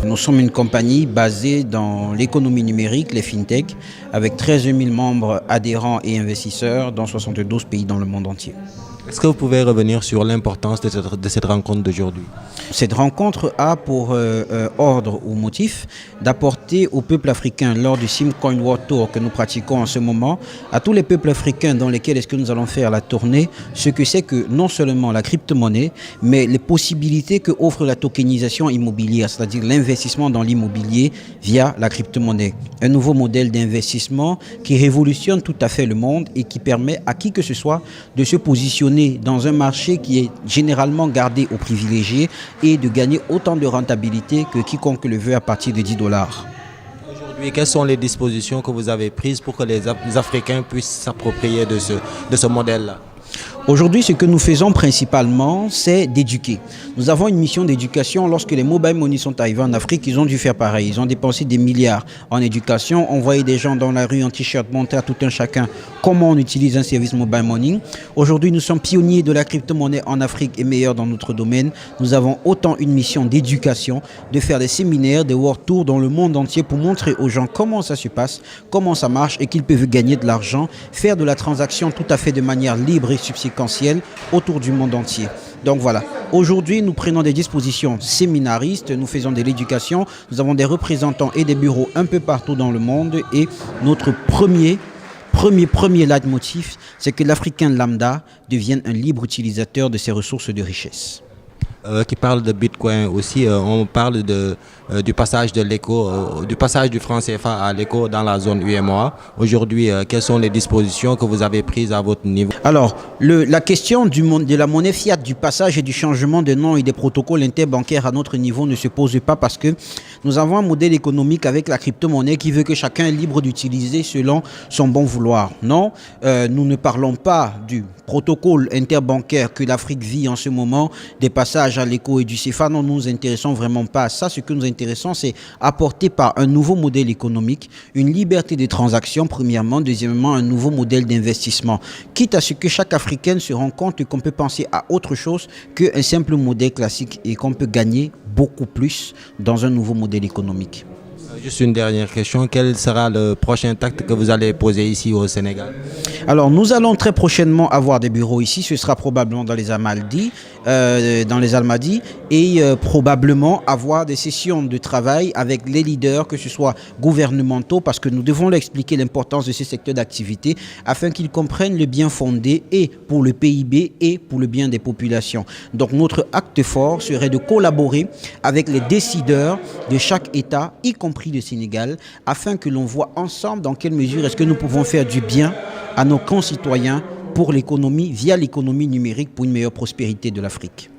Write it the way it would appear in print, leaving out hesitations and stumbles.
Nous sommes une compagnie basée dans l'économie numérique, les fintech, avec 13 000 membres adhérents et investisseurs dans 72 pays dans le monde entier. Est-ce que vous pouvez revenir sur l'importance de cette rencontre d'aujourd'hui? Cette rencontre a pour ordre ou motif d'apporter au peuple africain, lors du Simcoin World Tour que nous pratiquons en ce moment, à tous les peuples africains dans lesquels est-ce que nous allons faire la tournée, ce que c'est que non seulement la crypto-monnaie, mais les possibilités que offre la tokenisation immobilière, c'est-à-dire l'investissement dans l'immobilier via la crypto-monnaie. Un nouveau modèle d'investissement qui révolutionne tout à fait le monde et qui permet à qui que ce soit de se positionner dans un marché qui est généralement gardé aux privilégiés et de gagner autant de rentabilité que quiconque le veut à partir de 10 $. Aujourd'hui, quelles sont les dispositions que vous avez prises pour que les Africains puissent s'approprier de ce modèle-là? Aujourd'hui, ce que nous faisons principalement, c'est d'éduquer. Nous avons une mission d'éducation. Lorsque les mobile money sont arrivés en Afrique, ils ont dû faire pareil. Ils ont dépensé des milliards en éducation, envoyé des gens dans la rue en t-shirt, montrer à tout un chacun comment on utilise un service mobile money. Aujourd'hui, nous sommes pionniers de la crypto-monnaie en Afrique et meilleurs dans notre domaine. Nous avons autant une mission d'éducation, de faire des séminaires, des world tours dans le monde entier pour montrer aux gens comment ça se passe, comment ça marche et qu'ils peuvent gagner de l'argent, faire de la transaction tout à fait de manière libre et subséquentielle autour du monde entier. Donc voilà, aujourd'hui nous prenons des dispositions séminaristes, nous faisons de l'éducation, nous avons des représentants et des bureaux un peu partout dans le monde et notre premier leitmotiv, c'est que l'Africain lambda devienne un libre utilisateur de ses ressources de richesse. Qui parle de Bitcoin aussi, on parle du passage de l'éco, du passage du franc CFA à l'éco dans la zone UEMOA. Aujourd'hui, quelles sont les dispositions que vous avez prises à votre niveau? Alors, la question de la monnaie fiat, du passage et du changement de nom et des protocoles interbancaires à notre niveau ne se pose pas parce que nous avons un modèle économique avec la crypto-monnaie qui veut que chacun est libre d'utiliser selon son bon vouloir. Non, nous ne parlons pas du protocole interbancaire que l'Afrique vit en ce moment, des passages à l'éco et du CFA. Non, nous nous intéressons vraiment pas à ça. Ce que nous intéressons, c'est apporter par un nouveau modèle économique une liberté de transaction, premièrement. Deuxièmement, un nouveau modèle d'investissement. Quitte à ce que chaque Africain se rende compte qu'on peut penser à autre chose qu'un simple modèle classique et qu'on peut gagner beaucoup plus dans un nouveau modèle économique. Juste une dernière question, quel sera le prochain acte que vous allez poser ici au Sénégal? Alors, nous allons très prochainement avoir des bureaux ici. Ce sera probablement dans les Almadies, et probablement avoir des sessions de travail avec les leaders, que ce soit gouvernementaux, parce que nous devons leur expliquer l'importance de ces secteurs d'activité afin qu'ils comprennent le bien fondé et pour le PIB et pour le bien des populations. Donc, notre acte fort serait de collaborer avec les décideurs de chaque État, y compris le Sénégal, afin que l'on voit ensemble dans quelle mesure est-ce que nous pouvons faire du bien à nos concitoyens pour l'économie, via l'économie numérique, pour une meilleure prospérité de l'Afrique.